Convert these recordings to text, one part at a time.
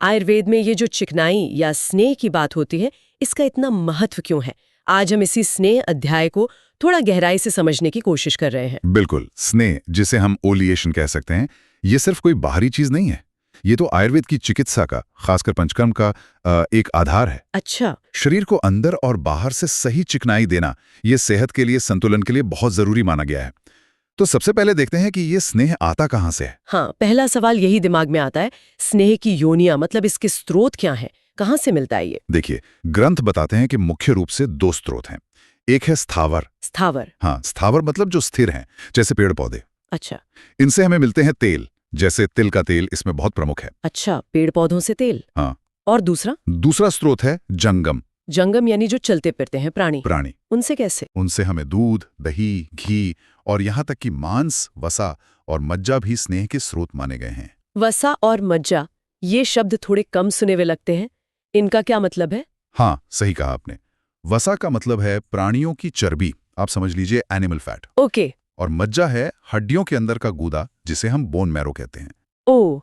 आयुर्वेद में ये जो चिकनाई या स्नेह की बात होती है, इसका इतना महत्व क्यों है? आज हम इसी स्नेह अध्याय को थोड़ा गहराई से समझने की कोशिश कर रहे हैं। बिल्कुल, स्नेह जिसे हम ओलिएशन कह सकते हैं, ये सिर्फ कोई बाहरी चीज नहीं है। ये तो आयुर्वेद की चिकित्सा का, खासकर पंचकर्म का एक आधार है। अच्छा। शरीर को अंदर और बाहर से सही चिकनाई देना, ये सेहत के लिए, संतुलन के लिए बहुत जरूरी माना गया है। तो सबसे पहले देखते हैं कि ये स्नेह आता कहाँ से है। हाँ, पहला सवाल यही दिमाग में आता है, स्नेह की योनियां, मतलब इसके स्रोत क्या हैं? कहाँ से मिलता है ये? देखिए, ग्रंथ बताते हैं कि मुख्य रूप से दो स्रोत हैं। एक है स्थावर। स्थावर? हाँ, स्थावर मतलब जो स्थिर हैं, जैसे पेड़ पौधे। अच्छा। इनसे हमें मिलते हैं तेल, जैसे तिल का तेल इसमें बहुत प्रमुख है। अच्छा, पेड़ पौधों से तेल। हाँ। और दूसरा? दूसरा स्रोत है जंगम। जंगम यानी जो चलते फिरते हैं प्राणी। प्राणी। उनसे कैसे? उनसे हमें दूध, दही, घी और यहाँ तक कि मांस, वसा और मज्जा भी स्नेह के स्रोत माने गए हैं। वसा और मज्जा, ये शब्द थोड़े कम सुने हुए लगते हैं। इनका क्या मतलब है? हाँ, सही कहा आपने। वसा का मतलब है प्राणियों की चर्बी, आप समझ लीजिए एनिमल फैट। ओके। और मज्जा है हड्डियों के अंदर का गूदा, जिसे हम बोन मैरो कहते हैं। ओ,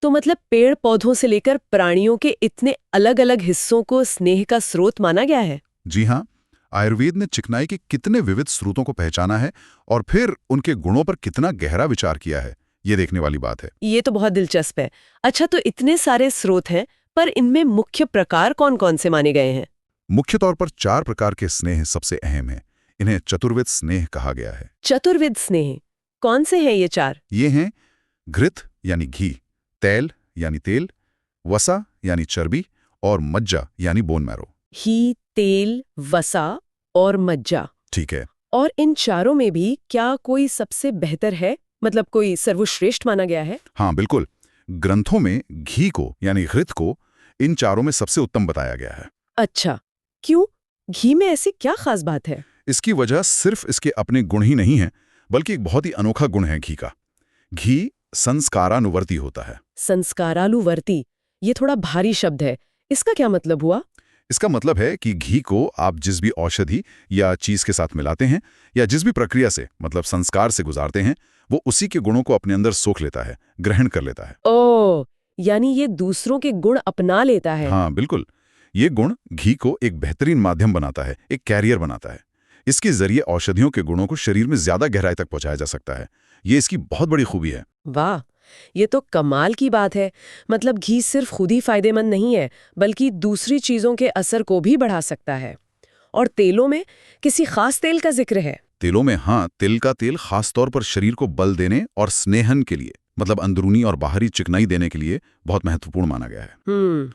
तो मतलब पेड़ पौधों से लेकर प्राणियों के इतने अलग अलग हिस्सों को स्नेह का स्रोत माना गया है? जी हाँ, आयुर्वेद ने चिकनाई के कितने विविध स्रोतों को पहचाना है और फिर उनके गुणों पर कितना गहरा विचार किया है, ये देखने वाली बात है। ये तो बहुत दिलचस्प है। अच्छा, तो इतने सारे स्रोत हैं, पर इनमें मुख्य प्रकार कौन-कौन से माने गए हैं? मुख्य तौर पर 4 प्रकार के स्नेह सबसे अहम हैं। इन्हें चतुर्विध स्नेह कहा गया है। चतुर्विध स्नेह कौन से हैं ये 4? ये हैं घृत यानी घी, तैल यानी तेल, वसा यानी चर्बी और मज्जा यानी बोन मैरो। घी, तेल, वसा और मज्जा। ठीक है। और इन चारों में भी क्या कोई सबसे बेहतर है? मतलब कोई सर्वश्रेष्ठ माना गया है? हाँ, बिल्कुल। ग्रंथों में घी को यानी घृत को इन चारों में सबसे उत्तम बताया गया है। अच्छा, क्यों? घी में ऐसी क्या खास बात है? इसकी वजह सिर्फ इसके अपने गुण ही नहीं है, बल्कि एक बहुत ही अनोखा गुण है घी का। घी संस्कारानुवर्ती होता है। संस्कारालुवर्ती, ये थोड़ा भारी शब्द है। इसका क्या मतलब हुआ? इसका मतलब है कि घी को आप जिस भी औषधि या चीज के साथ मिलाते हैं या जिस भी प्रक्रिया से, मतलब संस्कार से गुजारते हैं, वो उसी के गुणों को अपने अंदर सोख लेता है, ग्रहण कर लेता है। ओह, यानी ये दूसरों के गुण अपना लेता है। हाँ, बिल्कुल। ये गुण घी को एक बेहतरीन माध्यम बनाता है, एक कैरियर बनाता है। इसके जरिए औषधियों के गुणों को शरीर में ज्यादा गहराई तक पहुंचाया जा सकता है। ये इसकी बहुत बड़ी खूबी है। वाह, ये तो कमाल की बात है। मतलब घी सिर्फ खुद ही फायदेमंद नहीं है, बल्कि दूसरी चीजों के असर को भी बढ़ा सकता है। और तेलों में किसी खास तेल का जिक्र है? तेलों में हाँ, तिल का तेल खास तौर पर शरीर को बल देने और स्नेहन के लिए, मतलब अंदरूनी और बाहरी चिकनाई देने के लिए बहुत महत्वपूर्ण माना गया है।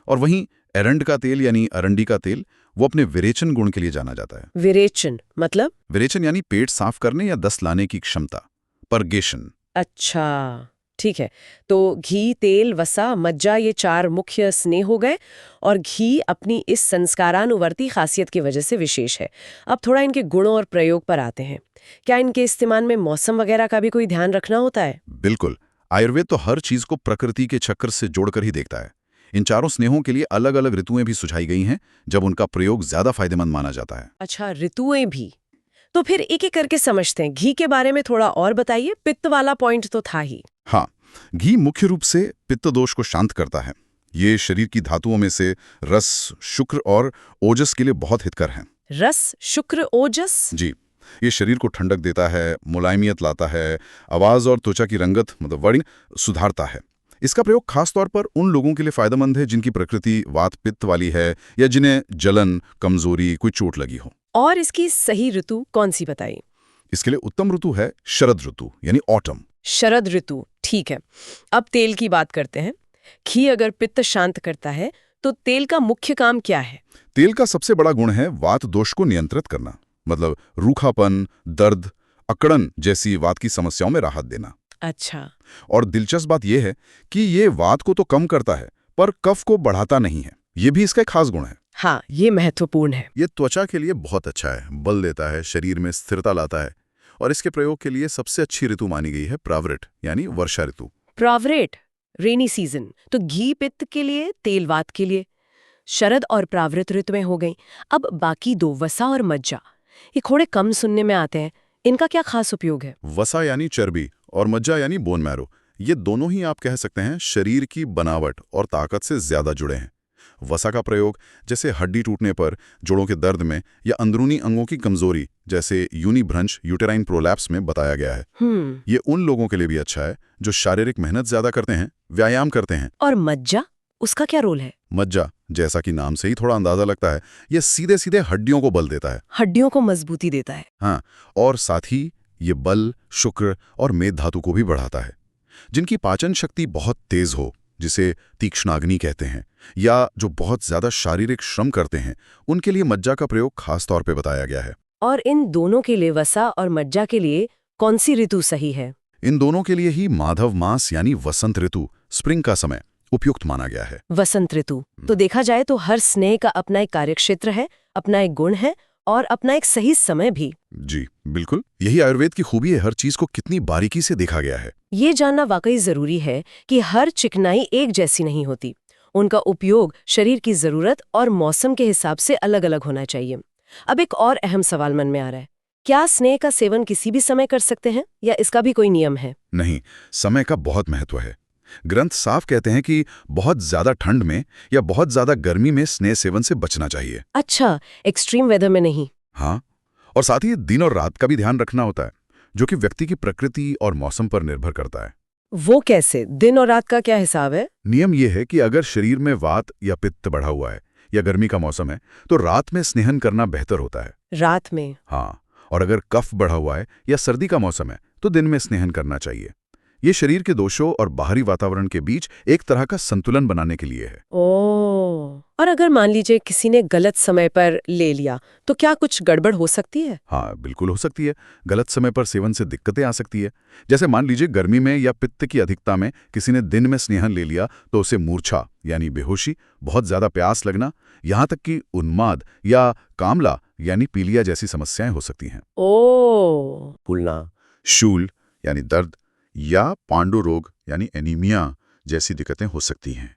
और वहीं एरंड का तेल यानी अरंडी का तेल, वो अपने विरेचन गुण के लिए जाना जाता है। विरेचन मतलब? विरेचन यानी पेट साफ करने या दस्त लाने की क्षमता, परगेशन। अच्छा, ठीक है। तो घी, तेल, वसा, मज्जा, ये 4 मुख्य स्नेह हो गए, और घी अपनी इस संस्कारानुवर्ती खासियत की वजह से विशेष है। अब थोड़ा इनके गुणों और प्रयोग पर आते हैं। क्या इनके इस्तेमाल में मौसम वगैरह का भी कोई ध्यान रखना होता है? बिल्कुल। आयुर्वेद तो हर चीज को प्रकृति के चक्र से जोड़कर ही देखता है। इन चारों स्नेहों के लिए अलग अलग ऋतुएं भी सुझाई गई हैं, जब उनका प्रयोग ज्यादा फायदेमंद माना जाता है। अच्छा, ऋतुएं भी। तो फिर एक एक करके समझते हैं। घी के बारे में थोड़ा और बताइए, पित्त वाला पॉइंट तो था ही। हाँ, घी मुख्य रूप से पित्त दोष को शांत करता है। ये शरीर की धातुओं में से रस, शुक्र और ओजस के लिए बहुत हितकर हैं। रस, शुक्र, ओजस? जी, ये शरीर को ठंडक देता है, मुलायमियत लाता है, आवाज और त्वचा की रंगत, मतलब वर्णन सुधारता है। इसका प्रयोग खास तौर पर उन लोगों के लिए फायदेमंद है जिनकी प्रकृति वात पित्त वाली है या जिन्हें जलन, कमजोरी, कोई चोट लगी हो। और इसकी सही ऋतु कौन सी बताई? इसके लिए उत्तम ऋतु है शरद ऋतु यानी ऑटम। शरद ऋतु, ठीक है। अब तेल की बात करते हैं। घी अगर पित्त शांत करता है, तो तेल का मुख्य काम क्या है? तेल का सबसे बड़ा गुण है वात दोष को नियंत्रित करना, मतलब रूखापन, दर्द, अकड़न जैसी वात की समस्याओं में राहत देना। अच्छा। और दिलचस्प बात यह है कि ये वात को तो कम करता है, पर कफ को बढ़ाता नहीं है। ये भी इसका एक खास गुण है। हाँ, ये महत्वपूर्ण है। ये त्वचा के लिए बहुत अच्छा है, बल देता है, शरीर में स्थिरता लाता है। और इसके प्रयोग के लिए सबसे अच्छी ऋतु मानी गई है प्रावृट यानी वर्षा ऋतु। प्रावरेट, रेनी सीजन। तो घी पित्त के लिए, तेल वात के लिए। शरद और प्रावृत ऋतुएं हो गई। अब बाकी 2, वसा और मज्जा, ये थोड़े कम सुनने में आते हैं। इनका क्या खास उपयोग है? वसा यानी चर्बी और मज्जा यानी बोन मैरो, ये दोनों ही आप कह सकते हैं शरीर की बनावट और ताकत से ज्यादा जुड़े हैं। वसा का प्रयोग जैसे हड्डी टूटने पर, जोड़ों के दर्द में या अंदरूनी अंगों की कमजोरी जैसे यूनिभ्रंश यूटेराइन प्रोलैप्स में बताया गया है। ये उन लोगों के लिए भी अच्छा है जो शारीरिक मेहनत ज्यादा करते हैं, व्यायाम करते हैं। और मज्जा, उसका क्या रोल है? मज्जा, जैसा कि नाम से ही थोड़ा अंदाजा लगता है, ये सीधे सीधे हड्डियों को बल देता है। हड्डियों को मजबूती देता है। हाँ, और साथ ही ये बल, शुक्र और मेद धातु को भी बढ़ाता है। जिनकी पाचन शक्ति बहुत तेज हो, जिसे तीक्ष्णाग्नि कहते हैं, या जो बहुत ज्यादा शारीरिक श्रम करते हैं, उनके लिए मज्जा का प्रयोग खास तौर पे बताया गया है। और इन दोनों के लिए, वसा और मज्जा के लिए, कौन सी ऋतु सही है? इन दोनों के लिए ही माधव मास यानी वसंत ऋतु, स्प्रिंग का समय उपयुक्त माना गया है। वसंत ऋतु तो देखा जाए तो हर स्नेह का अपना एक कार्यक्षेत्र है, अपना एक गुण है और अपना एक सही समय भी। जी बिल्कुल, यही आयुर्वेद की खूबी है, हर चीज को कितनी बारीकी से देखा गया है। ये जानना वाकई जरूरी है कि हर चिकनाई एक जैसी नहीं होती। उनका उपयोग शरीर की जरूरत और मौसम के हिसाब से अलग अलग होना चाहिए। अब एक और अहम सवाल मन में आ रहा है, क्या स्नेह का सेवन किसी भी समय कर सकते हैं या इसका भी कोई नियम है? नहीं, समय का बहुत महत्व है। ग्रंथ साफ कहते हैं कि बहुत ज्यादा ठंड में या बहुत ज्यादा गर्मी में स्नेह सेवन से बचना चाहिए। अच्छा, एक्सट्रीम वेदर में नहीं? हाँ, और साथ ही दिन और रात का भी ध्यान रखना होता है, जो कि व्यक्ति की प्रकृति और मौसम पर निर्भर करता है। वो कैसे? दिन और रात का क्या हिसाब है? नियम यह है कि अगर शरीर में वात या पित्त बढ़ा हुआ है या गर्मी का मौसम है तो रात में स्नेहन करना बेहतर होता है। रात में? हाँ, और अगर कफ बढ़ा हुआ है या सर्दी का मौसम है तो दिन में स्नेहन करना चाहिए। ये शरीर के दोषों और बाहरी वातावरण के बीच एक तरह का संतुलन बनाने के लिए है। ओह, और अगर मान लीजिए किसी ने गलत समय पर ले लिया तो क्या कुछ गड़बड़ हो सकती है? हाँ, बिल्कुल हो सकती है। गलत समय पर सेवन से दिक्कतें आ सकती है। जैसे मान लीजिए गर्मी में या पित्त की अधिकता में किसी ने दिन में स्नेहन ले लिया तो उसे मूर्छा यानी बेहोशी, बहुत ज्यादा प्यास लगना, यहाँ तक कि उन्माद या कामला यानी पीलिया जैसी समस्याएं हो सकती हैं। ओह, फूलना, शूल यानी दर्द या पांडु रोग यानी एनीमिया जैसी दिक्कतें हो सकती हैं।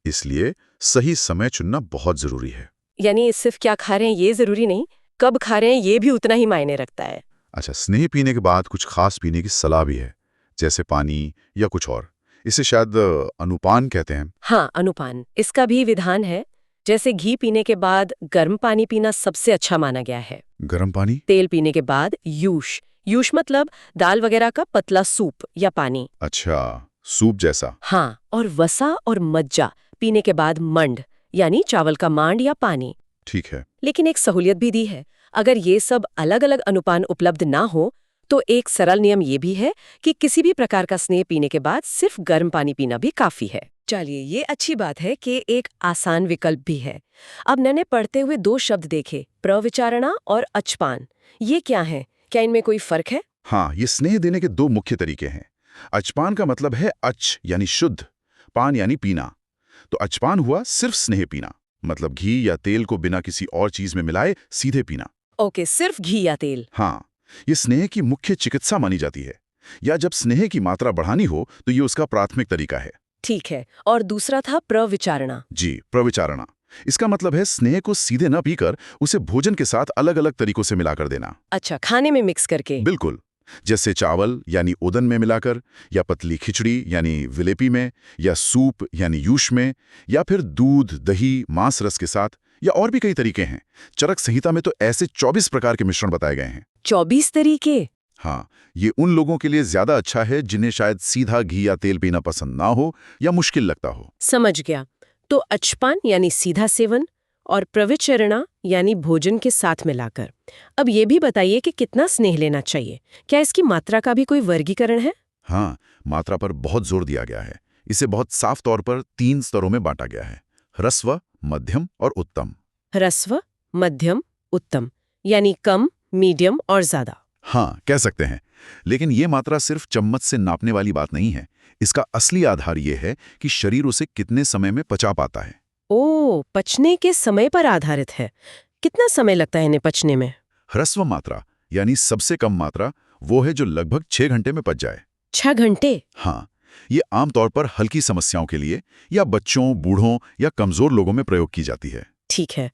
इसलिए सही समय चुनना बहुत जरूरी है। यानी सिर्फ क्या खा रहे हैं ये जरूरी नहीं, कब खा रहे हैं ये भी उतना ही मायने रखता है। अच्छा, स्नेह पीने के बाद कुछ खास पीने की सलाह भी है, जैसे पानी या कुछ और। इसे शायद अनुपान कहते हैं। हाँ, अनुपान, इसका भी विधान है। जैसे घी पीने के बाद गर्म पानी पीना सबसे अच्छा माना गया है। गर्म पानी? तेल पीने के बाद यूश, यूश मतलब दाल वगैरह का पतला सूप या पानी। अच्छा, सूप जैसा। हाँ, और वसा और मज्जा पीने के बाद मंड यानी चावल का मांड या पानी। ठीक है। लेकिन एक सहूलियत भी दी है, अगर ये सब अलग अलग अनुपान उपलब्ध ना हो तो एक सरल नियम ये भी है कि किसी भी प्रकार का स्नेह पीने के बाद सिर्फ गर्म पानी पीना भी काफी है। चलिए, ये अच्छी बात है कि एक आसान विकल्प भी है। अब मैंने पढ़ते हुए दो शब्द देखे, प्रविचारणा और अचपान। ये क्या है? क्या इनमें कोई फर्क है? हाँ, ये स्नेह देने के दो मुख्य तरीके हैं। अचपान का मतलब है अच यानी शुद्ध, पान यानी पीना। तो अचपान हुआ सिर्फ स्नेह पीना, मतलब घी या तेल को बिना किसी और चीज में मिलाए सीधे पीना। ओके, सिर्फ घी या तेल। हाँ, ये स्नेह की मुख्य चिकित्सा मानी जाती है, या जब स्नेह की मात्रा बढ़ानी हो तो ये उसका प्राथमिक तरीका है। ठीक है, और दूसरा था प्रविचारणा। जी, प्रविचारणा। इसका मतलब है स्नेह को सीधे न पीकर उसे भोजन के साथ अलग अलग तरीकों से मिलाकर देना। अच्छा, खाने में मिक्स करके? बिल्कुल, जैसे चावल यानी ओदन में मिलाकर, या पतली खिचड़ी यानी विलेपी में, या सूप यानी यूश में, या फिर दूध, दही, मांस रस के साथ, या और भी कई तरीके हैं। चरक संहिता में तो ऐसे 24 प्रकार के मिश्रण बताए गए हैं। 24 तरीके? हाँ, ये उन लोगों के लिए ज्यादा अच्छा है जिन्हें शायद सीधा घी या तेल पीना पसंद ना हो या मुश्किल लगता हो। समझ गया। तो अचपान यानी सीधा सेवन और प्रविचरणा यानी भोजन के साथ मिलाकर। अब ये भी बताइए कि कितना स्नेह लेना चाहिए। क्या इसकी मात्रा का भी कोई वर्गीकरण है? हाँ, मात्रा पर बहुत जोर दिया गया है। इसे बहुत साफ तौर पर 3 स्तरों में बांटा गया है: ह्रस्व, मध्यम और उत्तम। ह्रस्व, मध्यम, उत्तम, यानी कम, मीडियम और ज्यादा। हाँ, कह सकते हैं। लेकिन ये मात्रा सिर्फ चम्मच से नापने वाली बात नहीं है। इसका असली आधार ये है कि शरीर उसे कितने समय में पचा पाता है। ओह, पचने के समय पर आधारित है। कितना समय लगता है इन्हें पचने में? ह्रस्व मात्रा यानी सबसे कम मात्रा वो है जो लगभग 6 घंटे में पच जाए। 6 घंटे? हाँ, ये आमतौर पर हल्की समस्याओं के लिए या बच्चों, बूढ़ों या कमजोर लोगों में प्रयोग की जाती है। ठीक है।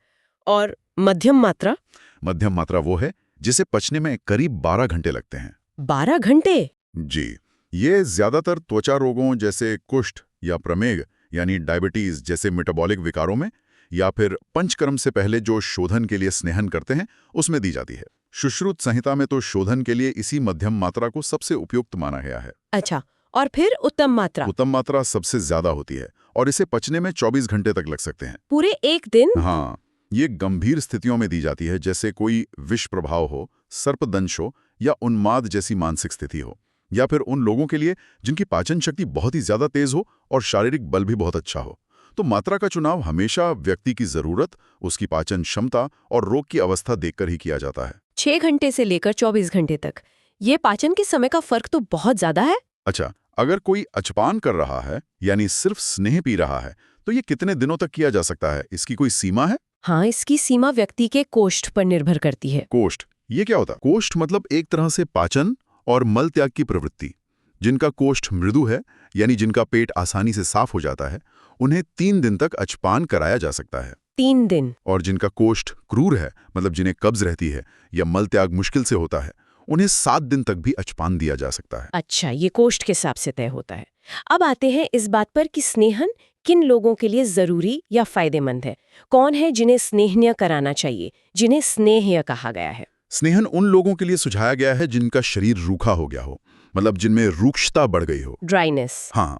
और मध्यम मात्रा? मध्यम मात्रा वो है जिसे पचने में करीब 12 घंटे लगते हैं। 12 घंटे? जी, ये ज्यादातर त्वचा रोगों जैसे कुष्ठ या प्रमेह यानी डायबिटीज जैसे मेटाबॉलिक विकारों में, या फिर पंचकर्म से पहले जो शोधन के लिए स्नेहन करते हैं उसमें दी जाती है। सुश्रुत संहिता में तो शोधन के लिए इसी मध्यम मात्रा को सबसे उपयुक्त माना गया है। अच्छा, और फिर उत्तम मात्रा? उत्तम मात्रा सबसे ज्यादा होती है और इसे पचने में 24 घंटे तक लग सकते हैं। पूरे एक दिन? हाँ, ये गंभीर स्थितियों में दी जाती है, जैसे कोई विष प्रभाव हो, सर्पदंश हो या उन्माद जैसी मानसिक स्थिति हो, या फिर उन लोगों के लिए जिनकी पाचन शक्ति बहुत ही ज्यादा तेज हो और शारीरिक बल भी बहुत अच्छा हो। तो मात्रा का चुनाव हमेशा व्यक्ति की जरूरत, उसकी पाचन क्षमता और रोग की अवस्था देखकर ही किया जाता है। 6 घंटे से लेकर 24 घंटे तक, ये पाचन के समय का फर्क तो बहुत ज्यादा है। अच्छा, अगर कोई अचपान कर रहा है यानी सिर्फ स्नेह पी रहा है, तो ये कितने दिनों तक किया जा सकता है? इसकी कोई सीमा है? हाँ, इसकी सीमा व्यक्ति के कोष्ठ पर निर्भर करती है। कोष्ठ, ये क्या होता है? कोष्ठ मतलब एक तरह से पाचन और मल त्याग की प्रवृत्ति। जिनका कोष्ठ मृदु है यानी जिनका पेट आसानी से साफ हो जाता है, उन्हें 3 दिन तक अचपान कराया जा सकता है। 3 दिन? और जिनका कोष्ठ क्रूर है, मतलब जिन्हें कब्ज रहती है या मल त्याग मुश्किल से होता है, उन्हें 7 दिन तक भी अचपान दिया जा सकता है। अच्छा, ये कोष्ठ के हिसाब से तय होता है। अब आते हैं इस बात पर कि स्नेहन किन लोगों के लिए जरूरी या फायदेमंद है। कौन है जिन्हें स्नेहनीय कराना चाहिए, जिन्हें स्नेह्य कहा गया है? स्नेहन उन लोगों के लिए सुझाया गया है जिनका शरीर रूखा हो गया हो, मतलब जिनमें रूक्षता बढ़ गई हो। ड्राइनेस? हाँ,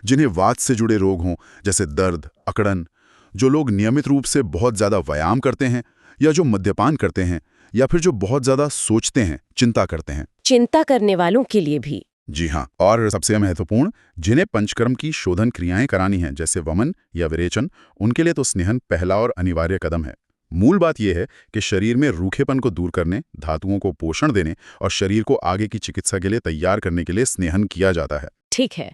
जिन्हें वात से जुड़े रोग हों, जैसे दर्द, अकड़न, जो लोग नियमित रूप से बहुत ज्यादा व्यायाम करते हैं, या जो मद्यपान करते हैं, या फिर जो बहुत ज्यादा सोचते हैं, चिंता करते हैं। चिंता करने वालों के लिए भी? जी हाँ, और सबसे महत्वपूर्ण, जिन्हें पंचकर्म की शोधन क्रियाएं करानी हैं, जैसे वमन या विरेचन, उनके लिए तो स्नेहन पहला और अनिवार्य कदम है। मूल बात यह है कि शरीर में रूखेपन को दूर करने, धातुओं को पोषण देने और शरीर को आगे की चिकित्सा के लिए तैयार करने के लिए स्नेहन किया जाता है। ठीक है।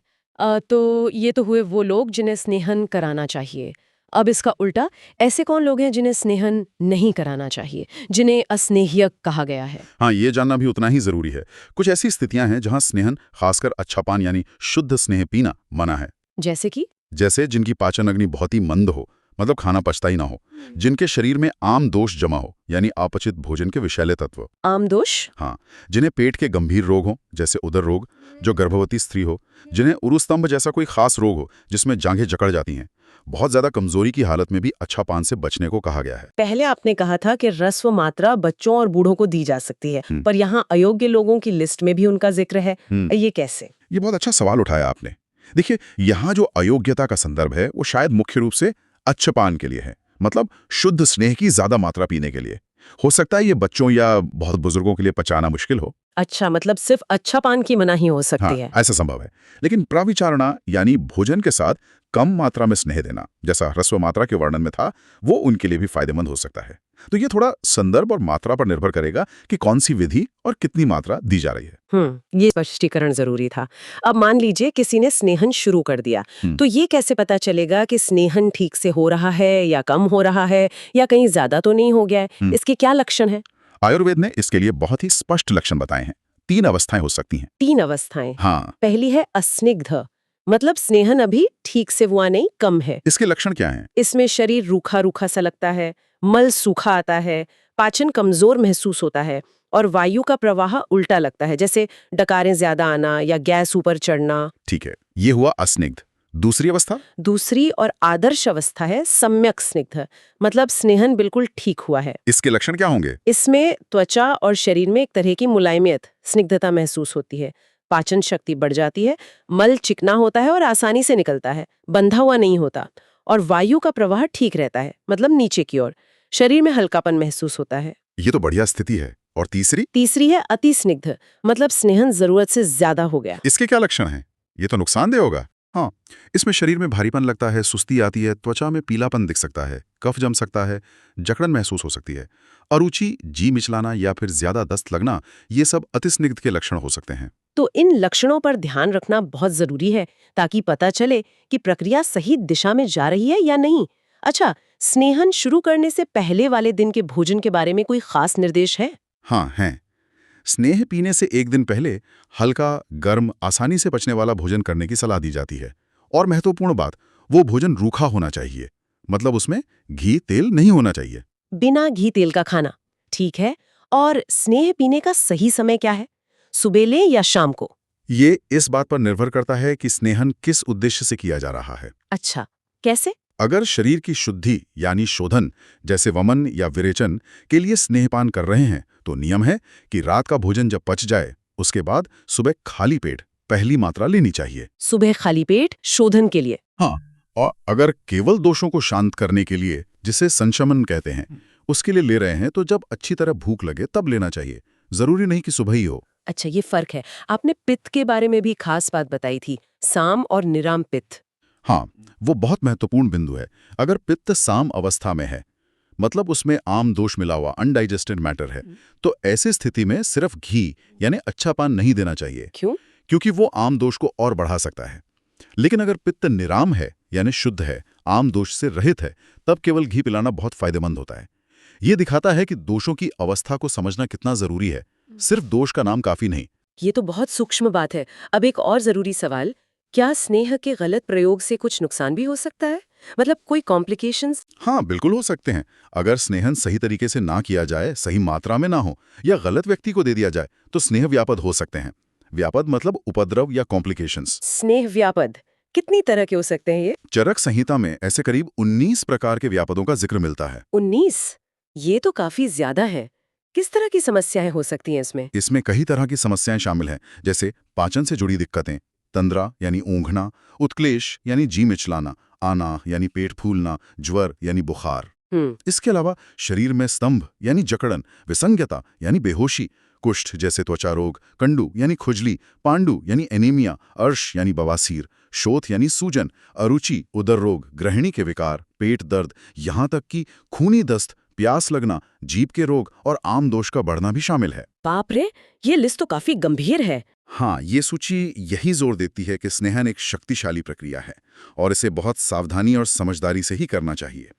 तो ये तो हुए वो लोग जिन्हें स्नेहन कराना चाहिए। अब इसका उल्टा, ऐसे कौन लोग हैं जिन्हें स्नेहन नहीं कराना चाहिए, जिन्हें अस्नेह्य कहा गया है? हाँ, ये जानना भी उतना ही जरूरी है। कुछ ऐसी स्थितियां हैं जहां स्नेहन, खासकर अच्छा पान यानी शुद्ध स्नेह पीना, मना है। जैसे कि? जैसे जिनकी पाचन अग्नि बहुत ही मंद हो, मतलब खाना पचता ही ना हो, जिनके शरीर में आम दोष जमा हो यानी अपचित भोजन के विषैले तत्व। आम दोष? हाँ, जिन्हें पेट के गंभीर रोग हो, जैसे उदर रोग, जो गर्भवती स्त्री हो, जिन्हें उरुस्तंभ जैसा कोई खास रोग हो जिसमें जांघें जकड़ जाती हैं। बहुत ज्यादा कमजोरी की हालत में भी अच्छा पान से बचने को कहा गया है। पहले आपने कहा था कि रस्व मात्रा बच्चों और बूढ़ों को दी जा सकती है, पर यहाँ अयोग्य लोगों की लिस्ट में भी उनका जिक्र है। ये कैसे? ये बहुत अच्छा सवाल उठाया आपने। देखिए, यहाँ जो अयोग्यता का संदर्भ है वो शायद मुख्य रूप से अच्छे पान के लिए है, मतलब शुद्ध स्नेह की ज्यादा मात्रा पीने के लिए। हो सकता है ये बच्चों या बहुत बुजुर्गों के लिए पचाना मुश्किल हो। अच्छा, मतलब सिर्फ अच्छा पान की मनाही हो सकती है? ऐसा संभव है। लेकिन प्रविचारणा यानी भोजन के साथ कम मात्रा में स्नेह देना, जैसा ह्रस्व मात्रा के वर्णन में था, वो उनके लिए भी फायदेमंद हो सकता है। तो ये थोड़ा संदर्भ और मात्रा पर निर्भर करेगा कि कौन सी विधि और कितनी मात्रा दी जा रही है। ये स्पष्टीकरण जरूरी था। अब मान लीजिए किसी ने स्नेहन शुरू कर दिया, तो ये कैसे पता चलेगा कि स्नेहन ठीक से हो रहा है या कम हो रहा है, या कहीं ज्यादा तो नहीं हो गया है? इसके क्या लक्षण है? आयुर्वेद ने इसके लिए बहुत ही स्पष्ट लक्षण बताए हैं। 3 अवस्थाएं हो सकती हैं। 3 अवस्थाएं? हाँ। पहली है अस्निग्ध, मतलब स्नेहन अभी ठीक से हुआ नहीं, कम है। इसके लक्षण क्या हैं? इसमें शरीर रूखा रूखा सा लगता है, मल सूखा आता है, पाचन कमजोर महसूस होता है और वायु का प्रवाह उल्टा लगता है, जैसे डकारें ज्यादा आना या गैस ऊपर चढ़ना। ठीक है, ये हुआ अस्निग्ध। दूसरी अवस्था? दूसरी और आदर्श अवस्था है सम्यक स्निग्ध, मतलब स्नेहन बिल्कुल ठीक हुआ है। इसके लक्षण क्या होंगे? इसमें त्वचा और शरीर में एक तरह की मुलायमियत, स्निग्धता महसूस होती है, पाचन शक्ति बढ़ जाती है, मल चिकना होता है और आसानी से निकलता है, बंधा हुआ नहीं होता, और वायु का प्रवाह ठीक रहता है, मतलब नीचे की ओर। शरीर में हल्कापन महसूस होता है। ये तो बढ़िया स्थिति है। और तीसरी? तीसरी है अति स्निग्ध, मतलब स्नेहन जरूरत से ज्यादा हो गया। इसके क्या लक्षण हैं? ये तो नुकसानदेह होगा। हाँ, इसमें शरीर में भारीपन लगता है, सुस्ती आती है, त्वचा में पीलापन दिख सकता है, कफ जम सकता है, जकड़न महसूस हो सकती है, अरुचि, जी मिचलाना या फिर ज्यादा दस्त लगना, ये सब अतिस्निग्ध के लक्षण हो सकते हैं। तो इन लक्षणों पर ध्यान रखना बहुत जरूरी है, ताकि पता चले कि प्रक्रिया सही दिशा में जा रही है या नहीं। अच्छा, स्नेहन शुरू करने से पहले वाले दिन के भोजन के बारे में कोई खास निर्देश है? हाँ, हैं। स्नेह पीने से 1 दिन पहले हल्का, गर्म, आसानी से पचने वाला भोजन करने की सलाह दी जाती है। और महत्वपूर्ण बात, वो भोजन रूखा होना चाहिए, मतलब उसमें घी तेल नहीं होना चाहिए। बिना घी तेल का खाना, ठीक है। और स्नेह पीने का सही समय क्या है, सुबेले या शाम को? ये इस बात पर निर्भर करता है कि स्नेहन किस उद्देश्य से किया जा रहा है। अच्छा, कैसे? अगर शरीर की शुद्धि यानी शोधन जैसे वमन या विरेचन के लिए स्नेहपान कर रहे हैं तो नियम है कि रात का भोजन जब पच जाए उसके बाद सुबह खाली पेट पहली मात्रा लेनी चाहिए। सुबह खाली पेट शोधन के लिए? हाँ, और अगर केवल दोषों को शांत करने के लिए, जिसे संशमन कहते हैं, उसके लिए ले रहे हैं तो जब अच्छी तरह भूख लगे तब लेना चाहिए, जरूरी नहीं कि सुबह ही हो। अच्छा, ये फर्क है। आपने पित्त के बारे में भी खास बात बताई थी, साम और निराम पित्त। हाँ, वो बहुत महत्वपूर्ण बिंदु है। अगर पित्त साम अवस्था में है, मतलब उसमें आम दोष मिला हुआ अनडाइजेस्टेड मैटर है, तो ऐसी स्थिति में सिर्फ घी यानी अच्छा पान नहीं देना चाहिए। क्यों? क्योंकि वो आम दोष को और बढ़ा सकता है। लेकिन अगर पित्त निराम है यानी शुद्ध है, आम दोष से रहित है, तब केवल घी पिलाना बहुत फायदेमंद होता है। ये दिखाता है कि दोषों की अवस्था को समझना कितना जरूरी है, सिर्फ दोष का नाम काफी नहीं। ये तो बहुत सूक्ष्म बात है। अब एक और जरूरी सवाल, क्या स्नेह के गलत प्रयोग से कुछ नुकसान भी हो सकता है? मतलब कोई कॉम्प्लिकेशंस? हाँ, बिल्कुल हो सकते हैं। अगर स्नेहन सही तरीके से ना किया जाए, सही मात्रा में ना हो या गलत व्यक्ति को दे दिया जाए तो स्नेह व्यापद हो सकते हैं। व्यापद मतलब उपद्रव या कॉम्प्लिकेशंस। स्नेह व्यापद कितनी तरह के हो सकते हैं ये? चरक संहिता में ऐसे करीब 19 प्रकार के व्यापदों का जिक्र मिलता है। 19? ये तो काफी ज्यादा है। किस तरह की समस्याएं हो सकती हैं इसमें? इसमें कई तरह की समस्याएं शामिल हैं, जैसे पाचन से जुड़ी दिक्कतें, तंद्रा यानी ऊंघना, उत्क्लेश यानी जी मिचलाना, आना यानी पेट फूलना, ज्वर यानी बुखार। इसके अलावा शरीर में स्तंभ यानी जकड़न, विसंज्ञता यानी बेहोशी, कुष्ठ जैसे त्वचा रोग, कंडू यानी खुजली, पांडु यानी एनीमिया, अर्श यानी बवासीर, शोथ यानी सूजन, अरुचि उदर रोग, गृहिणी के विकार, पेट दर्द, यहाँ तक कि खूनी दस्त, प्यास लगना, जीभ के रोग और आम दोष का बढ़ना भी शामिल है। बाप रे, ये लिस्ट तो काफी गंभीर है। हाँ, ये सूची यही जोर देती है कि स्नेहन एक शक्तिशाली प्रक्रिया है और इसे बहुत सावधानी और समझदारी से ही करना चाहिए।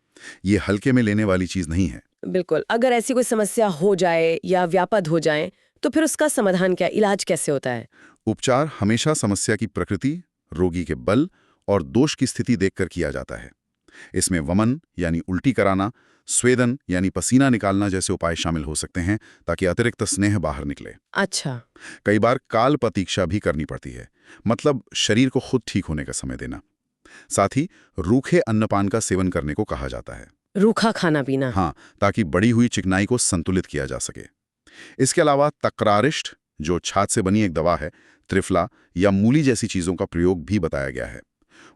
ये हल्के में लेने वाली चीज नहीं है। बिल्कुल। अगर ऐसी कोई समस्या हो जाए या व्यापद हो जाए तो फिर उसका समाधान क्या, इलाज कैसे होता है? उपचार हमेशा समस्या की प्रकृति, रोगी के बल और दोष की स्थिति देखकर किया जाता है। इसमें वमन यानी उल्टी कराना, स्वेदन यानी पसीना निकालना जैसे उपाय शामिल हो सकते हैं ताकि अतिरिक्त स्नेह बाहर निकले। अच्छा। कई बार काल प्रतीक्षा भी करनी पड़ती है, मतलब शरीर को खुद ठीक होने का समय देना। साथ ही रूखे अन्नपान का सेवन करने को कहा जाता है। रूखा खाना पीना? हाँ, ताकि बढ़ी हुई चिकनाई को संतुलित किया जा सके। इसके अलावा तक्रारिष्ट, जो छाछ से बनी एक दवा है, त्रिफला या मूली जैसी चीजों का प्रयोग भी बताया गया है।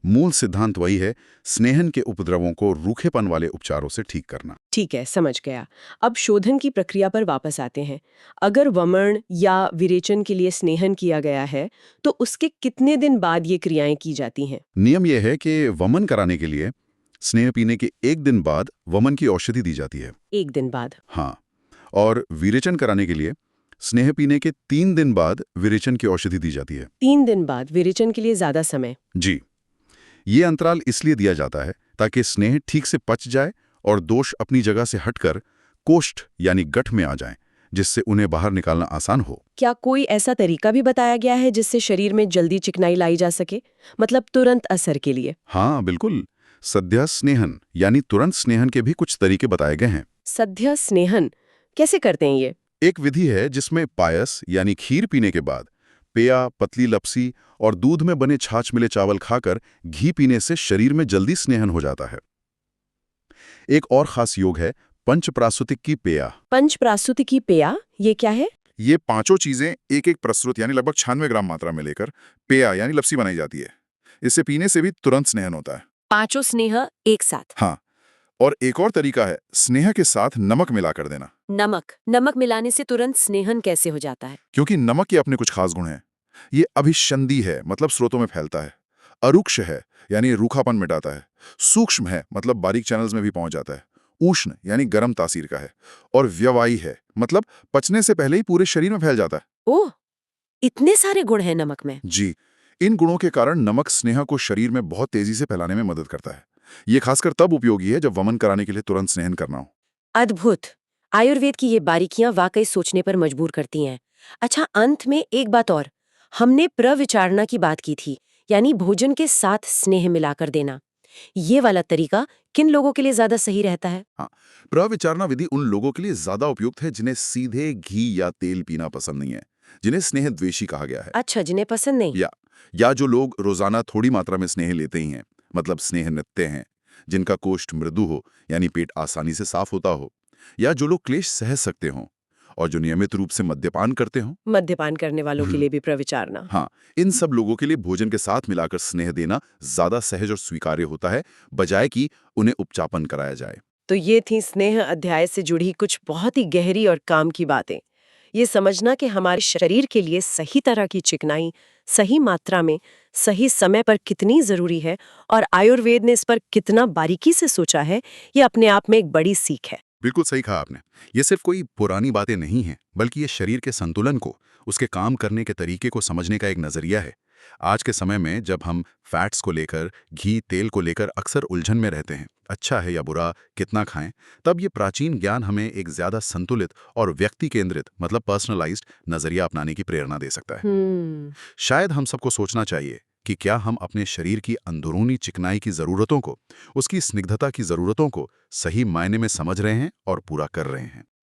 मूल सिद्धांत वही है, स्नेहन के उपद्रवों को रूखेपन वाले उपचारों से ठीक करना। ठीक है, समझ गया। अब शोधन की प्रक्रिया पर वापस आते हैं। अगर वमन या विरेचन के लिए स्नेहन किया गया है तो उसके कितने दिन बाद ये क्रियाएं की जाती हैं? नियम यह है कि वमन कराने के लिए स्नेह पीने के 1 दिन बाद वमन की औषधि दी जाती है। 1 दिन बाद? हाँ, और विरेचन कराने के लिए स्नेह पीने के 3 दिन बाद विरेचन की औषधि दी जाती है। 3 दिन बाद विरेचन के लिए ज्यादा समय? जी, ये अंतराल इसलिए दिया जाता है ताकि स्नेह ठीक से पच जाए और दोष अपनी जगह से हटकर कोष्ठ यानी गठ में आ जाएं, जिससे उन्हें बाहर निकालना आसान हो। क्या कोई ऐसा तरीका भी बताया गया है जिससे शरीर में जल्दी चिकनाई लाई जा सके, मतलब तुरंत असर के लिए? हाँ, बिल्कुल। सद्य स्नेहन यानी तुरंत स्नेहन के भी कुछ तरीके बताए गए हैं। सद्य स्नेहन कैसे करते हैं ये? एक विधि है जिसमें पायस यानी खीर पीने के बाद पेया, पतली लपसी और दूध में बने छाछ मिले चावल खाकर घी पीने से शरीर में जल्दी स्नेहन हो जाता है। एक और खास योग है पंचप्रासुतिक की पेया। पंचप्रासुति की पेया, ये क्या है? ये पांचों चीजें एक एक प्रस्तुत यानी लगभग 96 ग्राम मात्रा में लेकर पेया यानी लपसी बनाई जाती है। इससे पीने से भी तुरंत स्नेहन होता है। 5 स्नेह एक साथ? हाँ, और एक और तरीका है स्नेह के साथ नमक मिलाकर देना। नमक मिलाने से तुरंत स्नेहन कैसे हो जाता है? क्योंकि नमक के अपने कुछ खास गुण हैं। ये अभिसंधि है, मतलब स्रोतों में फैलता है। अरुक्ष है, यानी रूखापन मिटाता है। सूक्ष्म है, मतलब बारीक चैनल्स में भी पहुंच जाता है। उष्ण यानी गर्म तासीर का है। और व्यवायी है, मतलब पचने से पहले ही पूरे शरीर में फैल जाता है। ओह, इतने सारे गुण हैं नमक में? जी, इन गुणों के कारण नमक स्नेह को शरीर में बहुत तेजी से फैलाने में मदद करता है। ये खासकर तब उपयोगी है जब वमन कराने के लिए तुरंत स्नेहन करना हो। अद्भुत। आयुर्वेद की ये बारीकियां वाकई सोचने पर मजबूर करती हैं। अच्छा, अंत में एक बात और। हमने प्रविचारणा की बात की थी, यानी भोजन के साथ स्नेह मिलाकर देना। ये वाला तरीका किन लोगों के लिए ज्यादा सही रहता है? हाँ, प्रविचारणा विधि उन लोगों के लिए ज्यादा उपयुक्त है जिन्हें सीधे घी या तेल पीना पसंद नहीं है। जिन्हें स्नेह द्वेषी कहा गया है। अच्छा, जिन्हें पसंद नहीं। या जो लोग रोजाना थोड़ी मात्रा में स्नेह लेते ही हैं, मतलब स्नेह नृत्य हैं, जिनका कोष्ठ मृदु हो यानी पेट आसानी से साफ होता हो, या जो लोग क्लेश सह सकते हों और जो नियमित रूप से मद्यपान करते हों। मद्यपान करने वालों के लिए भी प्रविचारना। हाँ, इन सब लोगों के लिए भोजन के साथ मिलाकर स्नेह देना ज्यादा सहज और स्वीकार्य होता है, बजाय कि उन्हें उपचापन कराया जाए। तो ये थी स्नेह अध्याय से जुड़ी कुछ बहुत ही गहरी और काम की बातें। ये समझना कि हमारे शरीर के लिए सही तरह की चिकनाई सही मात्रा में सही समय पर कितनी जरूरी है और आयुर्वेद ने इस पर कितना बारीकी से सोचा है, ये अपने आप में एक बड़ी सीख है। बिल्कुल सही कहा आपने। ये सिर्फ कोई पुरानी बातें नहीं हैं, बल्कि ये शरीर के संतुलन को, उसके काम करने के तरीके को समझने का एक नजरिया है। आज के समय में जब हम फैट्स को लेकर, घी, तेल को लेकर अक्सर उलझन में रहते हैं, अच्छा है या बुरा, कितना खाएं, तब ये प्राचीन ज्ञान हमें एक ज्यादा संतुलित और व्यक्ति केंद्रित, मतलब पर्सनलाइज्ड नजरिया अपनाने की प्रेरणा दे सकता है। शायद हम सबको सोचना चाहिए कि क्या हम अपने शरीर की अंदरूनी चिकनाई की जरूरतों को, उसकी स्निग्धता की जरूरतों को सही मायने में समझ रहे हैं और पूरा कर रहे हैं।